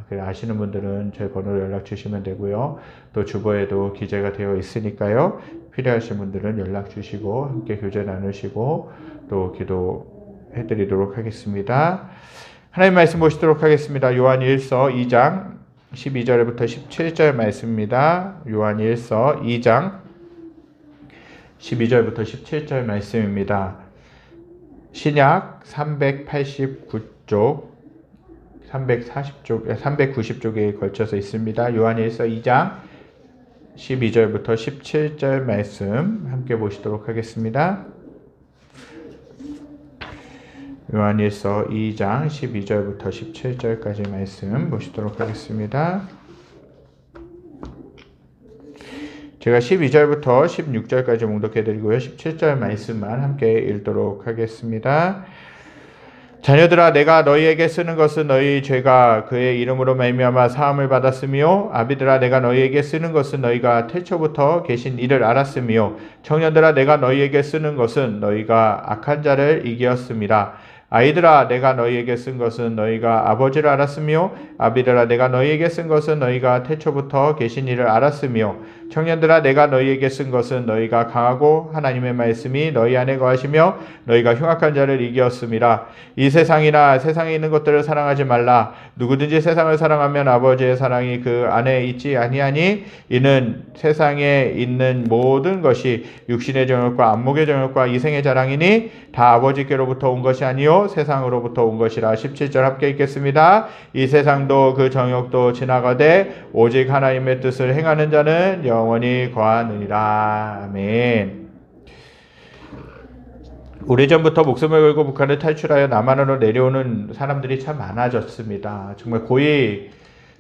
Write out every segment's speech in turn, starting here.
그래 아시는 분들은 제 번호로 연락 주시면 되고요. 또 주보에도 기재가 되어 있으니까요. 필요하신 분들은 연락 주시고 함께 교제 나누시고 또 기도해 드리도록 하겠습니다. 하나님 말씀 보시도록 하겠습니다. 요한일서 2장 12절부터 17절 말씀입니다. 요한일서 2장 12절부터 17절 말씀입니다. 신약 389쪽, 390쪽에 걸쳐서 있습니다. 요한일서 2장 12절부터 17절 말씀 함께 보시도록 하겠습니다. 요한일서 2장 12절부터 17절까지 말씀 보시도록 하겠습니다. 제가 12절부터 16절까지 봉독해드리고요. 17절 말씀만 함께 읽도록 하겠습니다. 자녀들아, 내가 너희에게 쓰는 것은 너희 죄가 그의 이름으로 말미암아 사함을 받았으며, 아비들아, 내가 너희에게 쓰는 것은 너희가 태초부터 계신 이를 알았으며, 청년들아, 내가 너희에게 쓰는 것은 너희가 악한 자를 이기었음이라. 아이들아, 내가 너희에게 쓴 것은 너희가 아버지를 알았으며, 아비들아, 내가 너희에게 쓴 것은 너희가 태초부터 계신 이를 알았으며, 청년들아, 내가 너희에게 쓴 것은 너희가 강하고 하나님의 말씀이 너희 안에 거하시며 너희가 흉악한 자를 이기었음이라. 이 세상이나 세상에 있는 것들을 사랑하지 말라. 누구든지 세상을 사랑하면 아버지의 사랑이 그 안에 있지 아니하니, 이는 세상에 있는 모든 것이 육신의 정욕과 안목의 정욕과 이생의 자랑이니 다 아버지께로부터 온 것이 아니요 세상으로부터 온 것이라. 17절 함께 읽겠습니다. 이 세상도 그 정욕도 지나가되 오직 하나님의 뜻을 행하는 자는 영원히 거하느니라. 아멘. 오래전부터 목숨을 걸고 북한을 탈출하여 남한으로 내려오는 사람들이 참 많아졌습니다. 정말 고위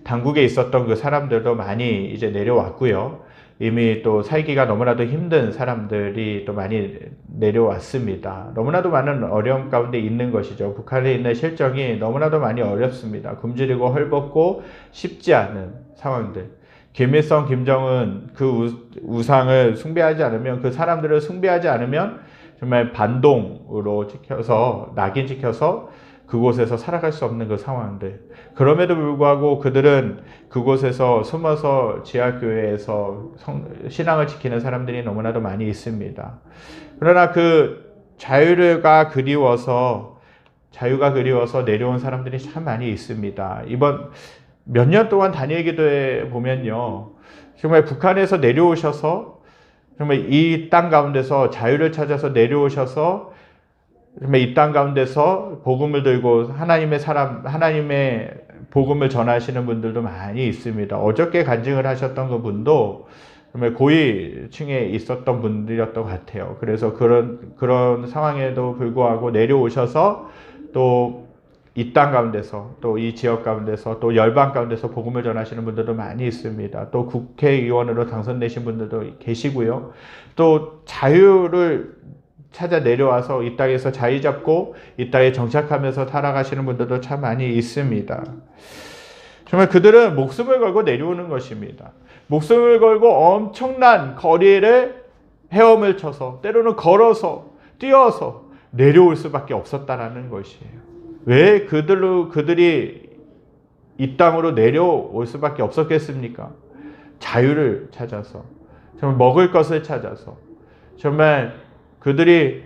당국에 있었던 그 사람들도 많이 이제 내려왔고요. 이미 또 살기가 너무나도 힘든 사람들이 또 많이 내려왔습니다. 너무나도 많은 어려움 가운데 있는 것이죠. 북한에 있는 실정이 너무나도 많이 어렵습니다. 굶주리고 헐벗고 쉽지 않은 상황들. 김일성, 김정은 그 우상을 숭배하지 않으면, 그 사람들을 숭배하지 않으면 정말 반동으로 찍혀서, 낙인 찍혀서 그곳에서 살아갈 수 없는 그 상황들. 그럼에도 불구하고 그들은 그곳에서 숨어서 지하교회에서 신앙을 지키는 사람들이 너무나도 많이 있습니다. 그러나 그 자유가 그리워서 내려온 사람들이 참 많이 있습니다. 이번 몇 년 동안 다니엘 기도에 보면요, 정말 북한에서 내려오셔서 정말 이 땅 가운데서 자유를 찾아서 내려오셔서 정말 이 땅 가운데서 복음을 들고 하나님의 복음을 전하시는 분들도 많이 있습니다. 어저께 간증을 하셨던 그 분도 정말 고위층에 있었던 분들이었던 것 같아요. 그래서 그런 상황에도 불구하고 내려오셔서 또 이 땅 가운데서, 또 이 지역 가운데서, 또 열방 가운데서 복음을 전하시는 분들도 많이 있습니다. 또 국회의원으로 당선되신 분들도 계시고요. 또 자유를 찾아 내려와서 이 땅에서 자리 잡고 이 땅에 정착하면서 살아가시는 분들도 참 많이 있습니다. 정말 그들은 목숨을 걸고 내려오는 것입니다. 목숨을 걸고 엄청난 거리를 헤엄을 쳐서, 때로는 걸어서, 뛰어서 내려올 수밖에 없었다라는 것이에요. 왜 그들이 이 땅으로 내려올 수밖에 없었겠습니까? 자유를 찾아서, 정말 먹을 것을 찾아서, 정말 그들이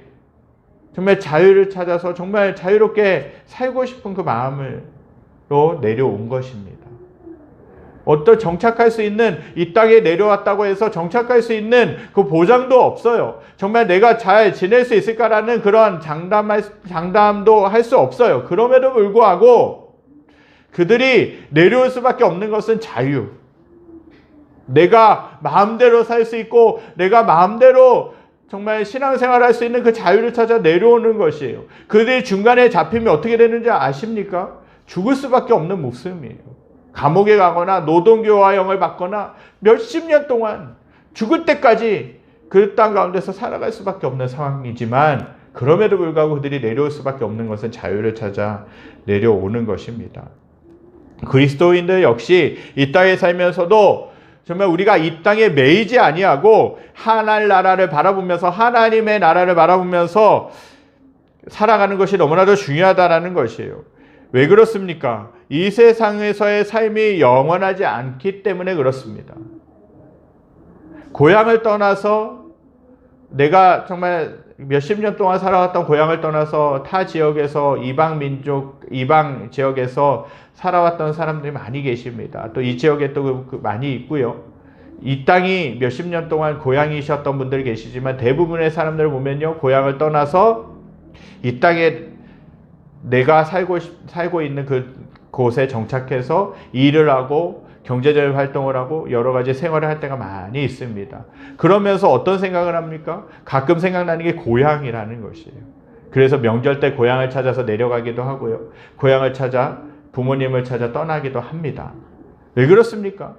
정말 자유를 찾아서 정말 자유롭게 살고 싶은 그 마음으로 내려온 것입니다. 어떤 정착할 수 있는, 이 땅에 내려왔다고 해서 정착할 수 있는 그 보장도 없어요. 정말 내가 잘 지낼 수 있을까라는 그런 장담도 할 수 없어요. 그럼에도 불구하고 그들이 내려올 수밖에 없는 것은 자유. 내가 마음대로 살 수 있고 내가 마음대로 정말 신앙생활을 할 수 있는 그 자유를 찾아 내려오는 것이에요. 그들이 중간에 잡히면 어떻게 되는지 아십니까? 죽을 수밖에 없는 목숨이에요. 감옥에 가거나 노동교화형을 받거나 몇십 년 동안 죽을 때까지 그 땅 가운데서 살아갈 수밖에 없는 상황이지만, 그럼에도 불구하고 그들이 내려올 수밖에 없는 것은 자유를 찾아 내려오는 것입니다. 그리스도인들 역시 이 땅에 살면서도 정말 우리가 이 땅에 매이지 아니하고 하나님 나라를 바라보면서, 하나님의 나라를 바라보면서 살아가는 것이 너무나도 중요하다는 것이에요. 왜 그렇습니까? 이 세상에서의 삶이 영원하지 않기 때문에 그렇습니다. 고향을 떠나서 내가 정말 몇십 년 동안 살아왔던 고향을 떠나서 타 지역에서 이방 민족, 이방 지역에서 살아왔던 사람들이 많이 계십니다. 또 이 지역에 또 많이 있고요. 이 땅이 몇십 년 동안 고향이셨던 분들 계시지만 대부분의 사람들을 보면요, 고향을 떠나서 이 땅에 내가 살고 있는 그 곳에 정착해서 일을 하고 경제적인 활동을 하고 여러 가지 생활을 할 때가 많이 있습니다. 그러면서 어떤 생각을 합니까? 가끔 생각나는 게 고향이라는 것이에요. 그래서 명절 때 고향을 찾아서 내려가기도 하고요. 고향을 찾아 부모님을 찾아 떠나기도 합니다. 왜 그렇습니까?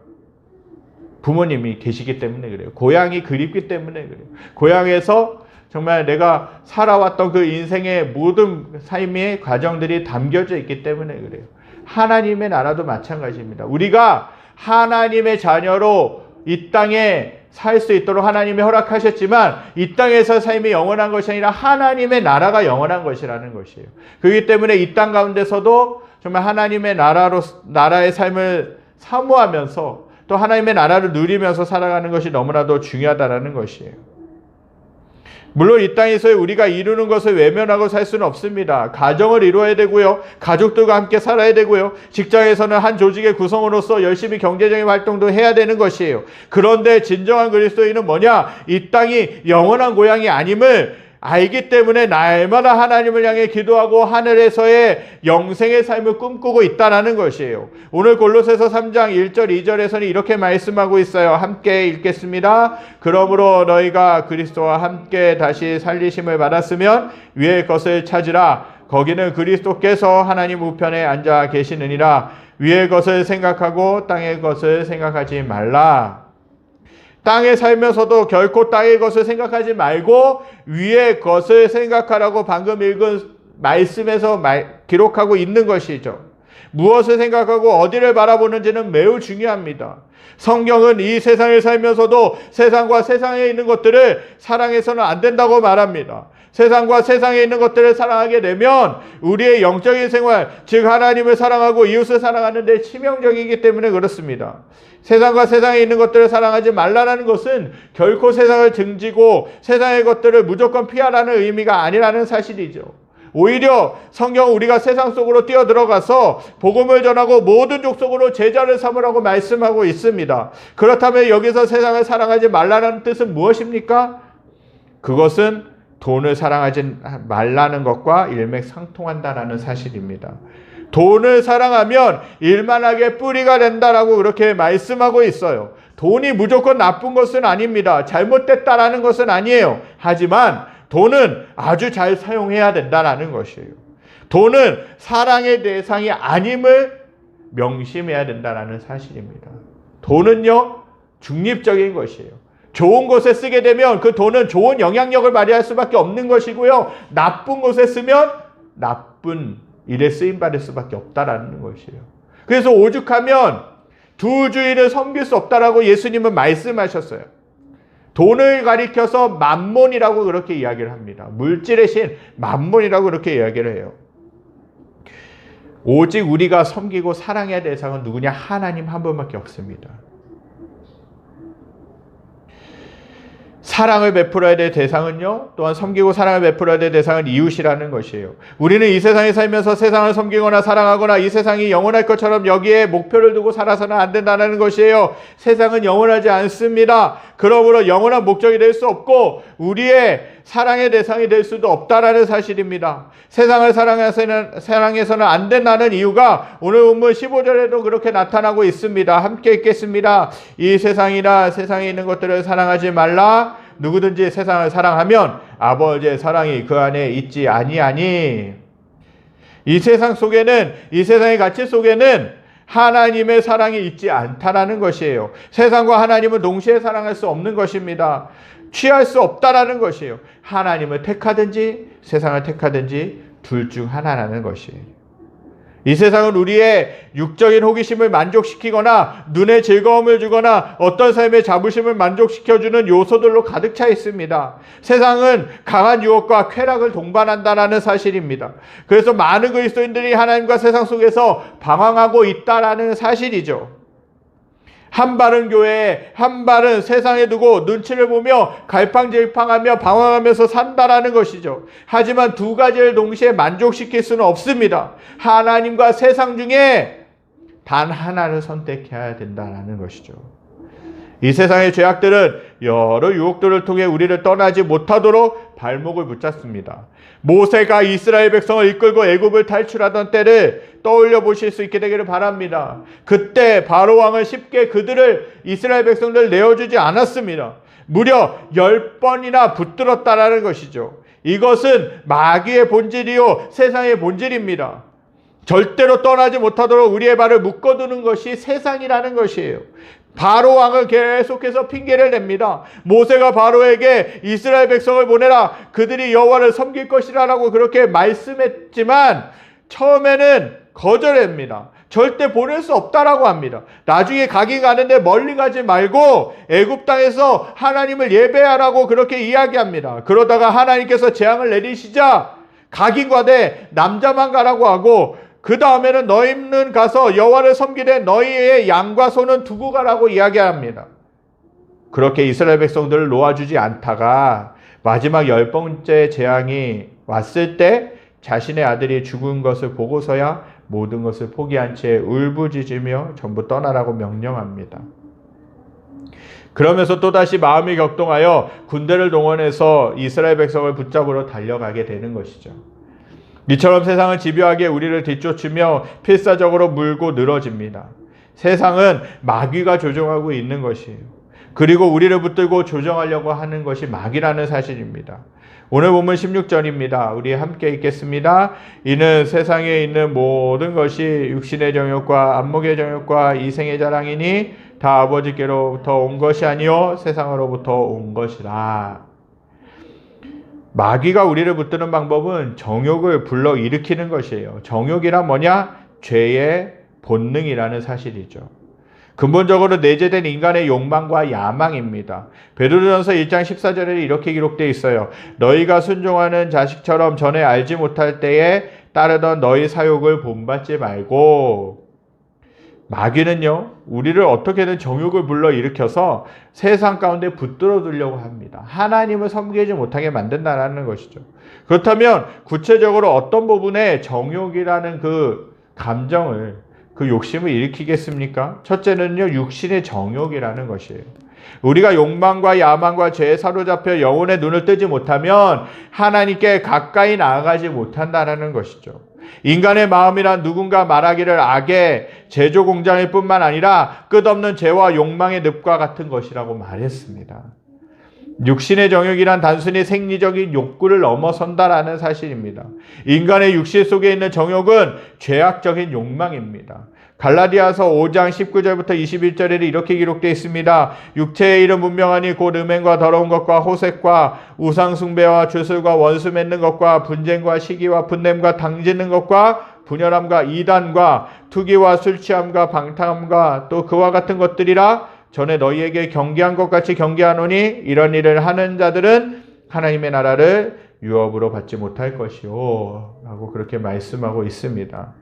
부모님이 계시기 때문에 그래요. 고향이 그립기 때문에 그래요. 고향에서 정말 내가 살아왔던 그 인생의 모든 삶의 과정들이 담겨져 있기 때문에 그래요. 하나님의 나라도 마찬가지입니다. 우리가 하나님의 자녀로 이 땅에 살 수 있도록 하나님이 허락하셨지만 이 땅에서 삶이 영원한 것이 아니라 하나님의 나라가 영원한 것이라는 것이에요. 그렇기 때문에 이 땅 가운데서도 정말 하나님의 나라의 삶을 사모하면서 또 하나님의 나라를 누리면서 살아가는 것이 너무나도 중요하다는 것이에요. 물론 이 땅에서 우리가 이루는 것을 외면하고 살 수는 없습니다. 가정을 이루어야 되고요. 가족들과 함께 살아야 되고요. 직장에서는 한 조직의 구성으로서 열심히 경제적인 활동도 해야 되는 것이에요. 그런데 진정한 그리스도인은 뭐냐? 이 땅이 영원한 고향이 아님을 알기 때문에 날마다 하나님을 향해 기도하고 하늘에서의 영생의 삶을 꿈꾸고 있다는 것이에요. 오늘 골로새서 3장 1절 2절에서는 이렇게 말씀하고 있어요. 함께 읽겠습니다. 그러므로 너희가 그리스도와 함께 다시 살리심을 받았으면 위의 것을 찾으라. 거기는 그리스도께서 하나님 우편에 앉아 계시느니라. 위의 것을 생각하고 땅의 것을 생각하지 말라. 땅에 살면서도 결코 땅의 것을 생각하지 말고 위의 것을 생각하라고 방금 읽은 말씀에서 기록하고 있는 것이죠. 무엇을 생각하고 어디를 바라보는지는 매우 중요합니다. 성경은 이 세상에 살면서도 세상과 세상에 있는 것들을 사랑해서는 안 된다고 말합니다. 세상과 세상에 있는 것들을 사랑하게 되면 우리의 영적인 생활, 즉 하나님을 사랑하고 이웃을 사랑하는 데 치명적이기 때문에 그렇습니다. 세상과 세상에 있는 것들을 사랑하지 말라는 것은 결코 세상을 등지고 세상의 것들을 무조건 피하라는 의미가 아니라는 사실이죠. 오히려 성경은 우리가 세상 속으로 뛰어들어가서 복음을 전하고 모든 족속으로 제자를 삼으라고 말씀하고 있습니다. 그렇다면 여기서 세상을 사랑하지 말라는 뜻은 무엇입니까? 그것은 돈을 사랑하지 말라는 것과 일맥상통한다는 사실입니다. 돈을 사랑하면 일만하게 뿌리가 된다라고 그렇게 말씀하고 있어요. 돈이 무조건 나쁜 것은 아닙니다. 잘못됐다라는 것은 아니에요. 하지만 돈은 아주 잘 사용해야 된다는 것이에요. 돈은 사랑의 대상이 아님을 명심해야 된다는 사실입니다. 돈은요, 중립적인 것이에요. 좋은 곳에 쓰게 되면 그 돈은 좋은 영향력을 발휘할 수밖에 없는 것이고요. 나쁜 곳에 쓰면 나쁜 일에 쓰임받을 수밖에 없다라는 것이에요. 그래서 오죽하면 두 주인을 섬길 수 없다라고 예수님은 말씀하셨어요. 돈을 가리켜서 만몬이라고 그렇게 이야기를 합니다. 물질의 신 만몬이라고 그렇게 이야기를 해요. 오직 우리가 섬기고 사랑해야 될 대상은 누구냐? 하나님 한 분밖에 없습니다. 사랑을 베풀어야 될 대상은요, 또한 섬기고 사랑을 베풀어야 될 대상은 이웃이라는 것이에요. 우리는 이 세상에 살면서 세상을 섬기거나 사랑하거나 이 세상이 영원할 것처럼 여기에 목표를 두고 살아서는 안 된다는 것이에요. 세상은 영원하지 않습니다. 그러므로 영원한 목적이 될 수 없고 우리의 사랑의 대상이 될 수도 없다라는 사실입니다. 세상을 사랑해서는 안 된다는 이유가 오늘 본문 15절에도 그렇게 나타나고 있습니다. 함께 읽겠습니다. 이 세상이나 세상에 있는 것들을 사랑하지 말라. 누구든지 세상을 사랑하면 아버지의 사랑이 그 안에 있지 아니하니. 이 세상 속에는, 이 세상의 가치 속에는 하나님의 사랑이 있지 않다라는 것이에요. 세상과 하나님은 동시에 사랑할 수 없는 것입니다. 취할 수 없다라는 것이에요. 하나님을 택하든지 세상을 택하든지 둘 중 하나라는 것이에요. 이 세상은 우리의 육적인 호기심을 만족시키거나 눈의 즐거움을 주거나 어떤 삶의 자부심을 만족시켜주는 요소들로 가득 차 있습니다. 세상은 강한 유혹과 쾌락을 동반한다는 사실입니다. 그래서 많은 그리스도인들이 하나님과 세상 속에서 방황하고 있다는 사실이죠. 한 발은 교회에 한 발은 세상에 두고 눈치를 보며 갈팡질팡하며 방황하면서 산다라는 것이죠. 하지만 두 가지를 동시에 만족시킬 수는 없습니다. 하나님과 세상 중에 단 하나를 선택해야 된다는 것이죠. 이 세상의 죄악들은 여러 유혹들을 통해 우리를 떠나지 못하도록 발목을 붙잡습니다. 모세가 이스라엘 백성을 이끌고 애굽을 탈출하던 때를 떠올려 보실 수 있게 되기를 바랍니다. 그때 바로 왕은 쉽게 그들을 이스라엘 백성들을 내어주지 않았습니다. 무려 10번이나 붙들었다라는 것이죠. 이것은 마귀의 본질이요 세상의 본질입니다. 절대로 떠나지 못하도록 우리의 발을 묶어두는 것이 세상이라는 것이에요. 바로 왕은 계속해서 핑계를 냅니다. 모세가 바로에게 이스라엘 백성을 보내라, 그들이 여호와를 섬길 것이라고 그렇게 말씀했지만 처음에는 거절합니다. 절대 보낼 수 없다라고 합니다. 나중에 가긴 가는데 멀리 가지 말고 애굽 땅에서 하나님을 예배하라고 그렇게 이야기합니다. 그러다가 하나님께서 재앙을 내리시자 가긴 가되 남자만 가라고 하고 그 다음에는 너희는 가서 여호와를 섬기되 너희의 양과 소는 두고 가라고 이야기합니다. 그렇게 이스라엘 백성들을 놓아주지 않다가 마지막 10번째 재앙이 왔을 때 자신의 아들이 죽은 것을 보고서야 모든 것을 포기한 채 울부짖으며 전부 떠나라고 명령합니다. 그러면서 또다시 마음이 격동하여 군대를 동원해서 이스라엘 백성을 붙잡으러 달려가게 되는 것이죠. 이처럼 세상은 집요하게 우리를 뒤쫓으며 필사적으로 물고 늘어집니다. 세상은 마귀가 조종하고 있는 것이에요. 그리고 우리를 붙들고 조정하려고 하는 것이 마귀라는 사실입니다. 오늘 본문 16절입니다. 우리 함께 읽겠습니다. 이는 세상에 있는 모든 것이 육신의 정욕과 안목의 정욕과 이생의 자랑이니 다 아버지께로부터 온 것이 아니요 세상으로부터 온 것이라. 마귀가 우리를 붙드는 방법은 정욕을 불러일으키는 것이에요. 정욕이란 뭐냐? 죄의 본능이라는 사실이죠. 근본적으로 내재된 인간의 욕망과 야망입니다. 베드로전서 1장 14절에 이렇게 기록되어 있어요. 너희가 순종하는 자식처럼 전에 알지 못할 때에 따르던 너희 사욕을 본받지 말고. 마귀는요, 우리를 어떻게든 정욕을 불러일으켜서 세상 가운데 붙들어 두려고 합니다. 하나님을 섬기지 못하게 만든다는 것이죠. 그렇다면 구체적으로 어떤 부분에 정욕이라는 그 감정을, 그 욕심을 일으키겠습니까? 첫째는요, 육신의 정욕이라는 것이에요. 우리가 욕망과 야망과 죄에 사로잡혀 영혼의 눈을 뜨지 못하면 하나님께 가까이 나아가지 못한다는 것이죠. 인간의 마음이란 누군가 말하기를 악의 제조 공장일 뿐만 아니라 끝없는 죄와 욕망의 늪과 같은 것이라고 말했습니다. 육신의 정욕이란 단순히 생리적인 욕구를 넘어선다라는 사실입니다. 인간의 육신 속에 있는 정욕은 죄악적인 욕망입니다. 갈라디아서 5장 19절부터 21절에 이렇게 기록되어 있습니다. 육체의 일은 분명하니 곧 음행과 더러운 것과 호색과 우상숭배와 주술과 원수 맺는 것과 분쟁과 시기와 분냄과 당짓는 것과 분열함과 이단과 투기와 술취함과 방탕함과 또 그와 같은 것들이라. 전에 너희에게 경계한 것 같이 경계하노니 이런 일을 하는 자들은 하나님의 나라를 유업으로 받지 못할 것이요 라고 그렇게 말씀하고 있습니다.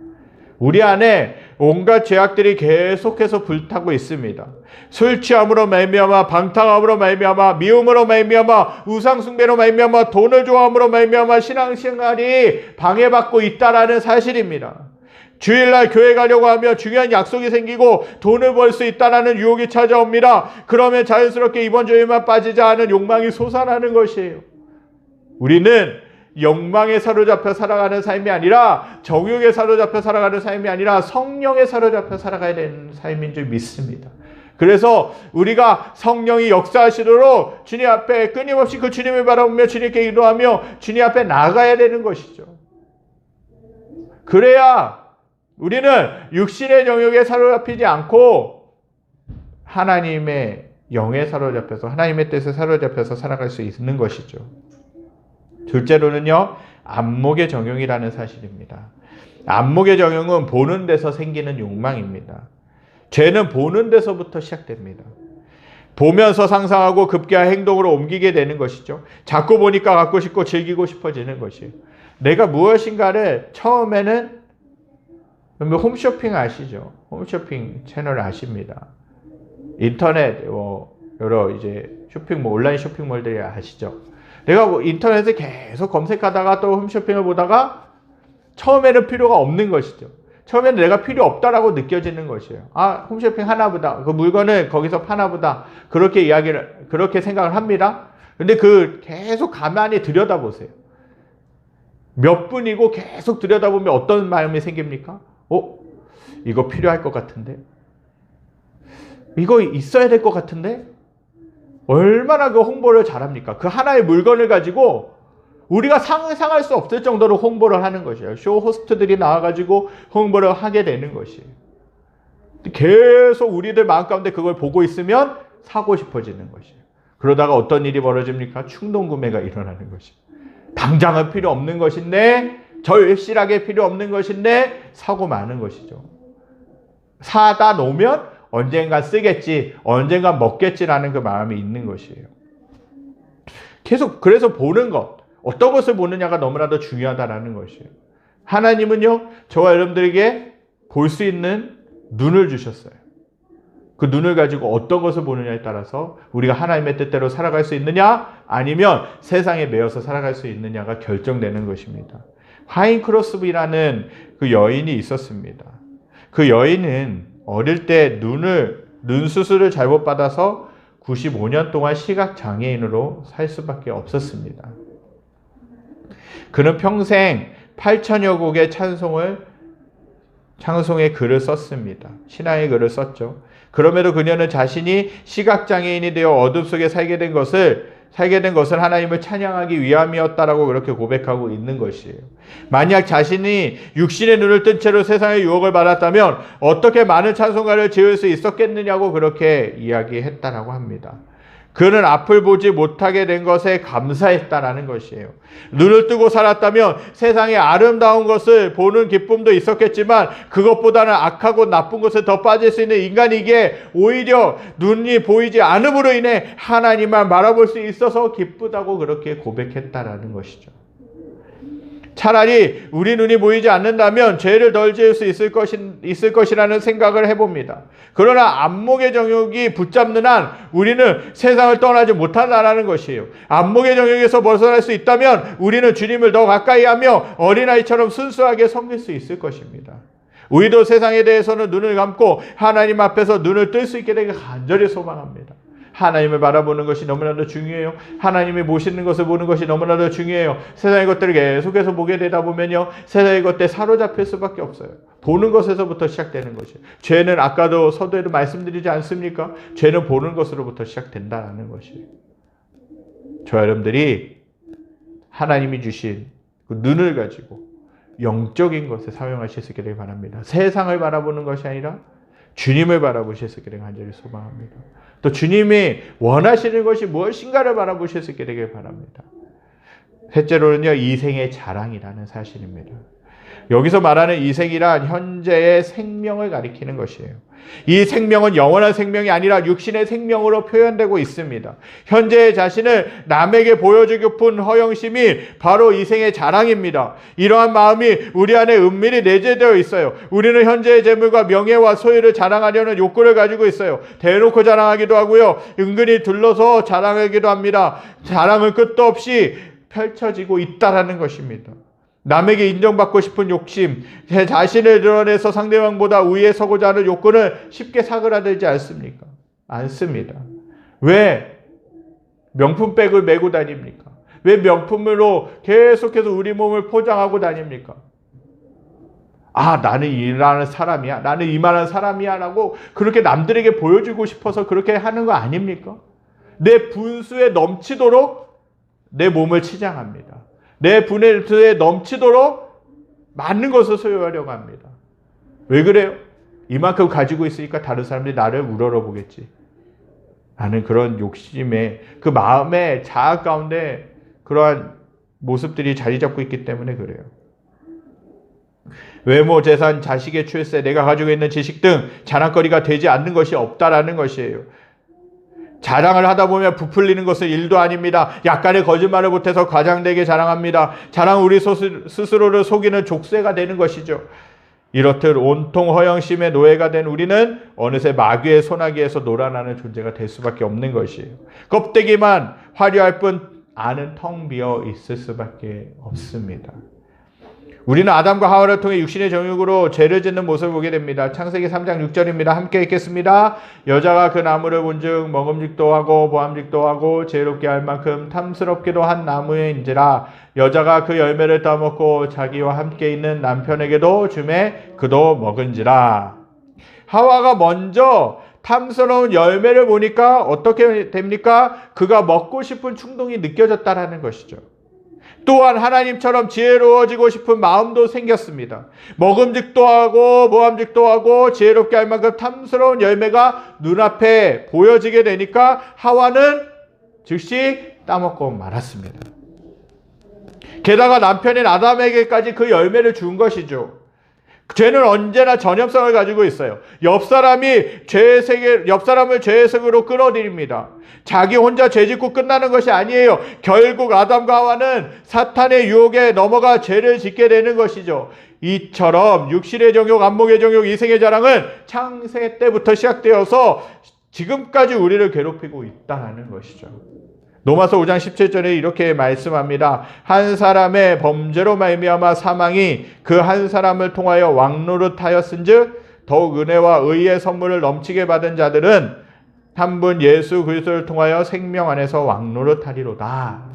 우리 안에 온갖 죄악들이 계속해서 불타고 있습니다. 술 취함으로 말미암아, 방탕함으로 말미암아, 미움으로 말미암아, 우상숭배로 말미암아, 돈을 좋아함으로 말미암아 신앙생활이 방해받고 있다라는 사실입니다. 주일날 교회 가려고 하면 중요한 약속이 생기고 돈을 벌 수 있다라는 유혹이 찾아옵니다. 그러면 자연스럽게 이번 주일만 빠지자 하는 욕망이 솟아나는 것이에요. 우리는 욕망에 사로잡혀 살아가는 삶이 아니라, 정욕에 사로잡혀 살아가는 삶이 아니라 성령에 사로잡혀 살아가야 되는 삶인 줄 믿습니다. 그래서 우리가 성령이 역사하시도록 주님 앞에 끊임없이 그 주님을 바라보며 주님께 기도하며 주님 앞에 나가야 되는 것이죠. 그래야 우리는 육신의 정욕에 사로잡히지 않고 하나님의 영에 사로잡혀서, 하나님의 뜻에 사로잡혀서 살아갈 수 있는 것이죠. 둘째로는요, 안목의 정욕이라는 사실입니다. 안목의 정욕은 보는 데서 생기는 욕망입니다. 죄는 보는 데서부터 시작됩니다. 보면서 상상하고 급기야 행동으로 옮기게 되는 것이죠. 자꾸 보니까 갖고 싶고 즐기고 싶어지는 것이에요. 내가 무엇인가를 처음에는 홈쇼핑 아시죠? 홈쇼핑 채널 아십니다. 인터넷 여러 이제 쇼핑몰, 온라인 쇼핑몰들이 아시죠? 내가 인터넷에 계속 검색하다가 또 홈쇼핑을 보다가 처음에는 필요가 없는 것이죠. 처음에는 내가 필요 없다라고 느껴지는 것이에요. 아, 홈쇼핑 하나보다, 그 물건을 거기서 파나보다, 그렇게 생각을 합니다. 근데 계속 가만히 들여다보세요. 몇 분이고 계속 들여다보면 어떤 마음이 생깁니까? 이거 필요할 것 같은데? 이거 있어야 될 것 같은데? 얼마나 그 홍보를 잘합니까? 그 하나의 물건을 가지고 우리가 상상할 수 없을 정도로 홍보를 하는 것이에요. 쇼 호스트들이 나와가지고 홍보를 하게 되는 것이에요. 계속 우리들 마음 가운데 그걸 보고 있으면 사고 싶어지는 것이에요. 그러다가 어떤 일이 벌어집니까? 충동 구매가 일어나는 것이에요. 당장은 필요 없는 것인데, 절실하게 필요 없는 것인데 사고 마는 것이죠. 사다 놓으면 언젠가 쓰겠지, 언젠가 먹겠지라는 그 마음이 있는 것이에요. 계속 그래서 보는 것, 어떤 것을 보느냐가 너무나도 중요하다는 것이에요. 하나님은요, 저와 여러분들에게 볼 수 있는 눈을 주셨어요. 그 눈을 가지고 어떤 것을 보느냐에 따라서 우리가 하나님의 뜻대로 살아갈 수 있느냐, 아니면 세상에 매여서 살아갈 수 있느냐가 결정되는 것입니다. 화인 크로스비라는 그 여인이 있었습니다. 그 여인은 어릴 때 눈 수술을 잘못 받아서 95년 동안 시각장애인으로 살 수밖에 없었습니다. 그는 평생 8천여 곡의 찬송의 글을 썼습니다. 신앙의 글을 썼죠. 그럼에도 그녀는 자신이 시각장애인이 되어 어둠 속에 살게 된 것을 하나님을 찬양하기 위함이었다라고 그렇게 고백하고 있는 것이에요. 만약 자신이 육신의 눈을 뜬 채로 세상의 유혹을 받았다면 어떻게 많은 찬송가를 지을 수 있었겠느냐고 그렇게 이야기했다라고 합니다. 그는 앞을 보지 못하게 된 것에 감사했다라는 것이에요. 눈을 뜨고 살았다면 세상의 아름다운 것을 보는 기쁨도 있었겠지만 그것보다는 악하고 나쁜 것에 더 빠질 수 있는 인간이기에 오히려 눈이 보이지 않음으로 인해 하나님만 바라볼 수 있어서 기쁘다고 그렇게 고백했다라는 것이죠. 차라리 우리 눈이 보이지 않는다면 죄를 덜 지을 수 있을 것이라는 생각을 해봅니다. 그러나 안목의 정욕이 붙잡는 한 우리는 세상을 떠나지 못한다는 것이에요. 안목의 정욕에서 벗어날 수 있다면 우리는 주님을 더 가까이 하며 어린아이처럼 순수하게 섬길 수 있을 것입니다. 우리도 세상에 대해서는 눈을 감고 하나님 앞에서 눈을 뜰 수 있게 되길 간절히 소망합니다. 하나님을 바라보는 것이 너무나도 중요해요. 하나님이 보시는 것을 보는 것이 너무나도 중요해요. 세상의 것들을 계속해서 보게 되다 보면요, 세상의 것들에 사로잡힐 수밖에 없어요. 보는 것에서부터 시작되는 것이에요. 죄는 아까도 서두에도 말씀드리지 않습니까? 죄는 보는 것으로부터 시작된다는 것이에요. 저와 여러분들이 하나님이 주신 그 눈을 가지고 영적인 것에 사용하실 수 있기를 바랍니다. 세상을 바라보는 것이 아니라 주님을 바라보실 수 있기를 간절히 소망합니다. 또 주님이 원하시는 것이 무엇인가를 바라보실 수 있게 되길 바랍니다. 셋째로는요, 이생의 자랑이라는 사실입니다. 여기서 말하는 이생이란 현재의 생명을 가리키는 것이에요. 이 생명은 영원한 생명이 아니라 육신의 생명으로 표현되고 있습니다. 현재의 자신을 남에게 보여주고픈 허영심이 바로 이생의 자랑입니다. 이러한 마음이 우리 안에 은밀히 내재되어 있어요. 우리는 현재의 재물과 명예와 소유를 자랑하려는 욕구를 가지고 있어요. 대놓고 자랑하기도 하고요, 은근히 둘러서 자랑하기도 합니다. 자랑은 끝도 없이 펼쳐지고 있다라는 것입니다. 남에게 인정받고 싶은 욕심, 제 자신을 드러내서 상대방보다 우위에 서고자 하는 욕구는 쉽게 사그라들지 않습니까? 않습니다. 왜 명품백을 메고 다닙니까? 왜 명품으로 계속해서 우리 몸을 포장하고 다닙니까? 아, 나는 이만한 사람이야, 나는 이만한 사람이야 라고 그렇게 남들에게 보여주고 싶어서 그렇게 하는 거 아닙니까? 내 분수에 넘치도록 내 몸을 치장합니다. 내 분수에 넘치도록 많은 것을 소유하려고 합니다. 왜 그래요? 이만큼 가지고 있으니까 다른 사람들이 나를 우러러보겠지 라는 그런 욕심에, 그 마음의 자아 가운데 그러한 모습들이 자리 잡고 있기 때문에 그래요. 외모, 재산, 자식의 출세, 내가 가지고 있는 지식 등 자랑거리가 되지 않는 것이 없다라는 것이에요. 자랑을 하다 보면 부풀리는 것은 일도 아닙니다. 약간의 거짓말을 못해서 과장되게 자랑합니다. 자랑 우리 스스로를 속이는 족쇄가 되는 것이죠. 이렇듯 온통 허영심의 노예가 된 우리는 어느새 마귀의 소나기에서 놀아나는 존재가 될 수밖에 없는 것이에요. 껍데기만 화려할 뿐 안은 텅 비어 있을 수밖에 없습니다. 우리는 아담과 하와를 통해 육신의 정욕으로 죄를 짓는 모습을 보게 됩니다. 창세기 3장 6절입니다. 함께 읽겠습니다. 여자가 그 나무를 본즉 먹음직도 하고 보암직도 하고 지혜롭게 할 만큼 탐스럽기도 한 나무인지라. 여자가 그 열매를 따먹고 자기와 함께 있는 남편에게도 주매 그도 먹은지라. 하와가 먼저 탐스러운 열매를 보니까 어떻게 됩니까? 그가 먹고 싶은 충동이 느껴졌다라는 것이죠. 또한 하나님처럼 지혜로워지고 싶은 마음도 생겼습니다. 먹음직도 하고 모함직도 하고 지혜롭게 할 만큼 탐스러운 열매가 눈앞에 보여지게 되니까 하와는 즉시 따먹고 말았습니다. 게다가 남편인 아담에게까지 그 열매를 준 것이죠. 죄는 언제나 전염성을 가지고 있어요. 옆 사람을 죄의 세계로 끌어들입니다. 자기 혼자 죄짓고 끝나는 것이 아니에요. 결국 아담과 하와는 사탄의 유혹에 넘어가 죄를 짓게 되는 것이죠. 이처럼 육신의 정욕, 안목의 정욕, 이생의 자랑은 창세 때부터 시작되어서 지금까지 우리를 괴롭히고 있다는 것이죠. 로마서 5장 17절에 이렇게 말씀합니다. 한 사람의 범죄로 말미암아 사망이 그 한 사람을 통하여 왕노릇하였은즉 더욱 은혜와 의의 선물을 넘치게 받은 자들은 한 분 예수 그리스도를 통하여 생명 안에서 왕노릇하리로다.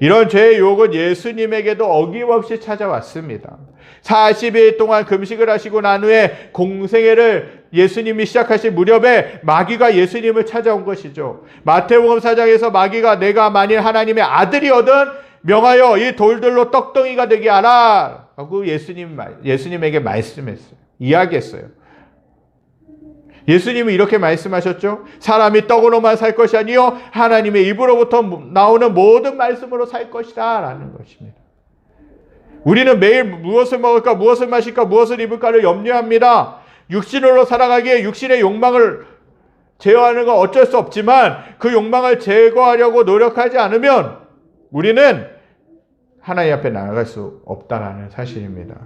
이런 죄의 유혹은 예수님에게도 어김없이 찾아왔습니다. 40일 동안 금식을 하시고 난 후에 공생애를 예수님이 시작하신 무렵에 마귀가 예수님을 찾아온 것이죠. 마태복음 4장에서 마귀가 내가 만일 하나님의 아들이거든 명하여 이 돌들로 떡덩이가 되게 하라 하고 예수님에게 말씀했어요. 이야기했어요. 예수님은 이렇게 말씀하셨죠. 사람이 떡으로만 살 것이 아니요 하나님의 입으로부터 나오는 모든 말씀으로 살 것이다 라는 것입니다. 우리는 매일 무엇을 먹을까, 무엇을 마실까, 무엇을 입을까를 염려합니다. 육신으로 살아가기에 육신의 욕망을 제어하는 건 어쩔 수 없지만 그 욕망을 제거하려고 노력하지 않으면 우리는 하나님 앞에 나아갈 수 없다라는 사실입니다.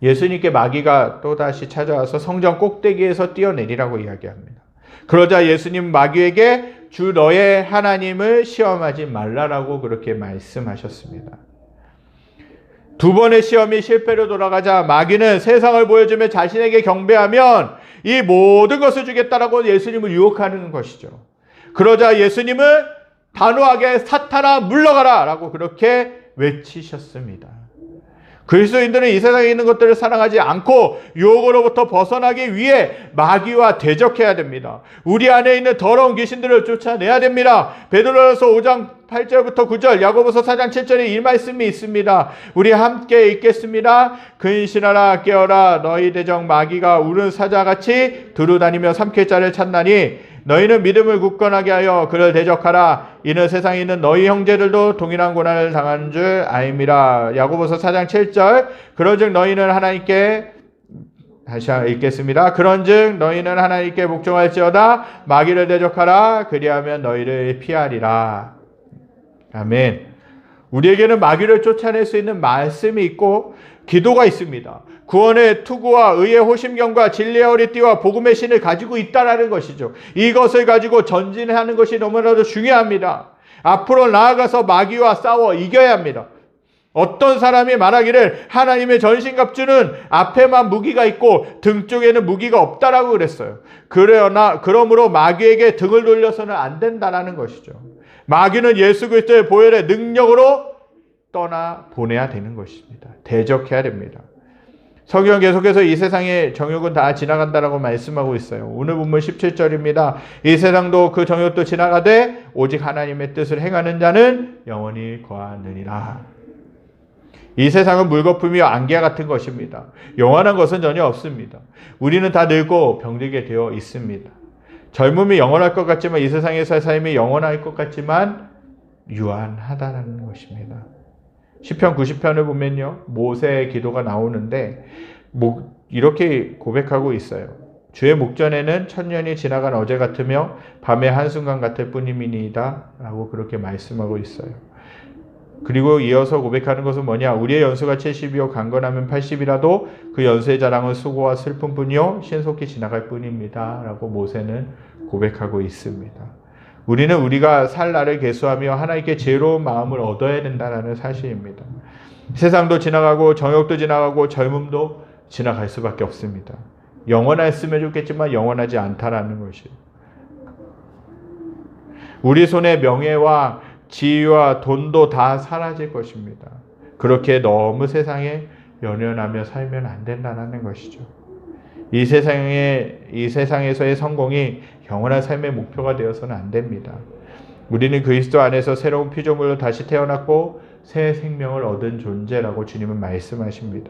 예수님께 마귀가 또다시 찾아와서 성전 꼭대기에서 뛰어내리라고 이야기합니다. 그러자 예수님 마귀에게 주 너의 하나님을 시험하지 말라라고 그렇게 말씀하셨습니다. 두 번의 시험이 실패로 돌아가자 마귀는 세상을 보여주며 자신에게 경배하면 이 모든 것을 주겠다라고 예수님을 유혹하는 것이죠. 그러자 예수님은 단호하게 사탄아 물러가라 라고 그렇게 외치셨습니다. 그리스도인들은 이 세상에 있는 것들을 사랑하지 않고 유혹으로부터 벗어나기 위해 마귀와 대적해야 됩니다. 우리 안에 있는 더러운 귀신들을 쫓아내야 됩니다. 베드로전서 5장 8절부터 9절, 야고보서 4장 7절에 이 말씀이 있습니다. 우리 함께 읽겠습니다. 근신하라 깨어라 너희 대적 마귀가 우는 사자같이 두루다니며 삼킬 자를 찾나니 너희는 믿음을 굳건하게 하여 그를 대적하라. 이는 세상에 있는 너희 형제들도 동일한 고난을 당하는 줄 아임이라. 야고보서 4장 7절. 그런즉 너희는 하나님께 다시 읽겠습니다. 그런즉 너희는 하나님께 복종할지어다 마귀를 대적하라. 그리하면 너희를 피하리라. 아멘. 우리에게는 마귀를 쫓아낼 수 있는 말씀이 있고 기도가 있습니다. 구원의 투구와 의의 호심경과 진리의 허리띠와 복음의 신을 가지고 있다라는 것이죠. 이것을 가지고 전진하는 것이 너무나도 중요합니다. 앞으로 나아가서 마귀와 싸워 이겨야 합니다. 어떤 사람이 말하기를 하나님의 전신갑주는 앞에만 무기가 있고 등 쪽에는 무기가 없다라고 그랬어요. 그러므로 마귀에게 등을 돌려서는 안 된다라는 것이죠. 마귀는 예수 그리스도의 보혈의 능력으로 떠나 보내야 되는 것입니다. 대적해야 됩니다. 성경 계속해서 이 세상의 정욕은 다 지나간다라고 말씀하고 있어요. 오늘 본문 17절입니다. 이 세상도 그 정욕도 지나가되 오직 하나님의 뜻을 행하는 자는 영원히 거하느니라. 이 세상은 물거품이요 안개 같은 것입니다. 영원한 것은 전혀 없습니다. 우리는 다 늙고 병들게 되어 있습니다. 젊음이 영원할 것 같지만 이 세상에서의 삶이 영원할 것 같지만 유한하다는 것입니다. 시편 90편을 보면요, 모세의 기도가 나오는데 이렇게 고백하고 있어요. 주의 목전에는 천년이 지나간 어제 같으며 밤의 한순간 같을 뿐임이니이다 라고 그렇게 말씀하고 있어요. 그리고 이어서 고백하는 것은 뭐냐? 우리의 연수가 70이요 강건하면 80이라도 그 연수의 자랑은 수고와 슬픔뿐이요 신속히 지나갈 뿐입니다 라고 모세는 고백하고 있습니다. 우리는 우리가 살 날을 계수하며 하나님께 지혜로운 마음을 얻어야 된다는 사실입니다. 세상도 지나가고 정욕도 지나가고 젊음도 지나갈 수밖에 없습니다. 영원했으면 좋겠지만 영원하지 않다라는 것이에요. 우리 손에 명예와 지위와 돈도 다 사라질 것입니다. 그렇게 너무 세상에 연연하며 살면 안 된다는 것이죠. 이 세상에서의 성공이 영원한 삶의 목표가 되어서는 안 됩니다. 우리는 그리스도 안에서 새로운 피조물로 다시 태어났고 새 생명을 얻은 존재라고 주님은 말씀하십니다.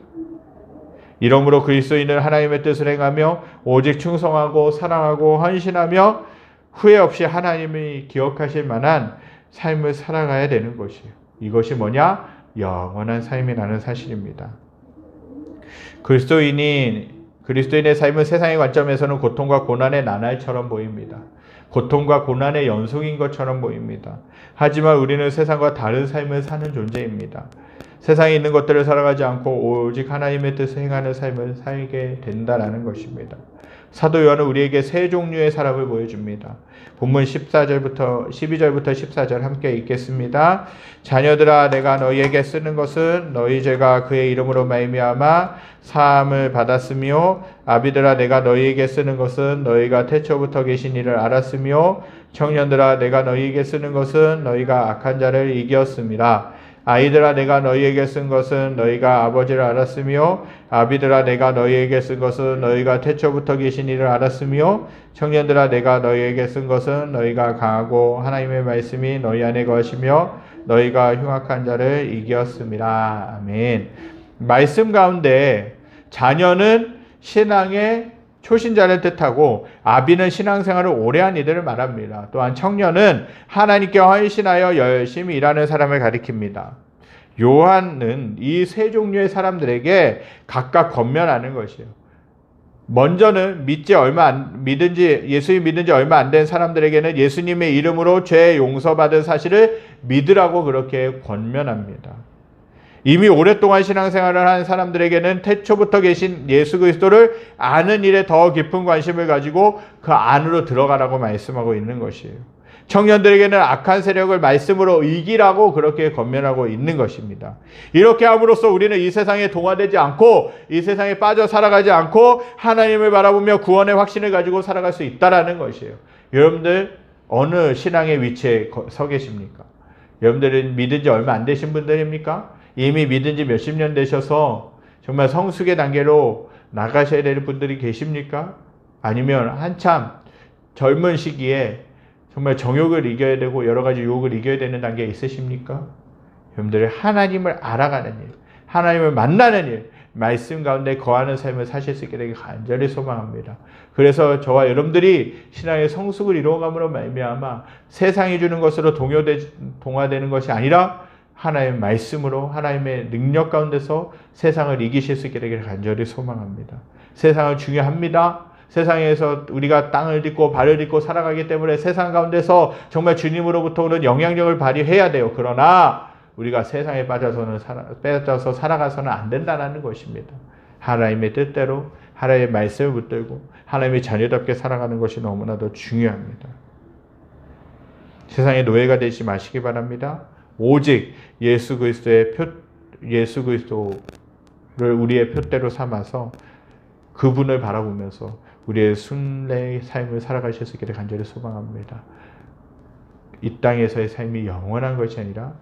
이러므로 그리스도인은 하나님의 뜻을 행하며 오직 충성하고 사랑하고 헌신하며 후회 없이 하나님이 기억하실 만한 삶을 살아가야 되는 것이에요. 이것이 뭐냐? 영원한 삶이라는 사실입니다. 그리스도인의 삶은 세상의 관점에서는 고통과 고난의 나날처럼 보입니다. 고통과 고난의 연속인 것처럼 보입니다. 하지만 우리는 세상과 다른 삶을 사는 존재입니다. 세상에 있는 것들을 살아가지 않고 오직 하나님의 뜻을 행하는 삶을 살게 된다는 것입니다. 사도 요한은 우리에게 세 종류의 사람을 보여줍니다. 본문 12절부터 14절 함께 읽겠습니다. 자녀들아 내가 너희에게 쓰는 것은 너희 죄가 그의 이름으로 말미암아 사함을 받았으며 아비들아 내가 너희에게 쓰는 것은 너희가 태초부터 계신 이를 알았으며 청년들아 내가 너희에게 쓰는 것은 너희가 악한 자를 이겼습니다. 아이들아 내가 너희에게 쓴 것은 너희가 아버지를 알았으며 아비들아 내가 너희에게 쓴 것은 너희가 태초부터 계신 이를 알았으며 청년들아 내가 너희에게 쓴 것은 너희가 강하고 하나님의 말씀이 너희 안에 거하시며 너희가 흉악한 자를 이겼습니다. 아멘. 말씀 가운데 자녀는 신앙의 초신자를 뜻하고 아비는 신앙생활을 오래한 이들을 말합니다. 또한 청년은 하나님께 헌신하여 열심히 일하는 사람을 가리킵니다. 요한은 이 세 종류의 사람들에게 각각 권면하는 것이에요. 먼저는 예수님 믿은 지 얼마 안 된 사람들에게는 예수님의 이름으로 죄 용서받은 사실을 믿으라고 그렇게 권면합니다. 이미 오랫동안 신앙생활을 한 사람들에게는 태초부터 계신 예수 그리스도를 아는 일에 더 깊은 관심을 가지고 그 안으로 들어가라고 말씀하고 있는 것이에요. 청년들에게는 악한 세력을 말씀으로 이기라고 그렇게 권면하고 있는 것입니다. 이렇게 함으로써 우리는 이 세상에 동화되지 않고 이 세상에 빠져 살아가지 않고 하나님을 바라보며 구원의 확신을 가지고 살아갈 수 있다라는 것이에요. 여러분들 어느 신앙의 위치에 서 계십니까? 여러분들은 믿은 지 얼마 안 되신 분들입니까? 이미 믿은 지 몇십 년 되셔서 정말 성숙의 단계로 나가셔야 되는 분들이 계십니까? 아니면 한참 젊은 시기에 정말 정욕을 이겨야 되고 여러 가지 유혹을 이겨야 되는 단계에 있으십니까? 여러분들이 하나님을 알아가는 일, 하나님을 만나는 일, 말씀 가운데 거하는 삶을 사실 수 있게 되길 간절히 소망합니다. 그래서 저와 여러분들이 신앙의 성숙을 이루어감으로 말미암아 세상이 주는 것으로 동화되는 것이 아니라 하나님의 말씀으로 하나님의 능력 가운데서 세상을 이기실 수 있게 되기를 간절히 소망합니다. 세상은 중요합니다. 세상에서 우리가 땅을 딛고 발을 딛고 살아가기 때문에 세상 가운데서 정말 주님으로부터 오는 영향력을 발휘해야 돼요. 그러나 우리가 세상에 빠져서 살아가서는 안 된다는 것입니다. 하나님의 뜻대로 하나님의 말씀을 붙들고 하나님의 자녀답게 살아가는 것이 너무나도 중요합니다. 세상의 노예가 되지 마시기 바랍니다. 오직 예수 그리스도를 우리의 표대로 삼아서 그분을 바라보면서 우리의 순례의 삶을 살아가실 수 있기를 간절히 소망합니다. 이 땅에서의 삶이 영원한 것이 아니라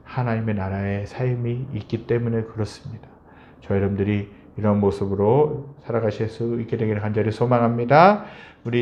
하나님의 나라의 삶이 있기 때문에 그렇습니다. 저 여러분들이 이런 모습으로 살아가실 수 있게 되기를 간절히 소망합니다. 우리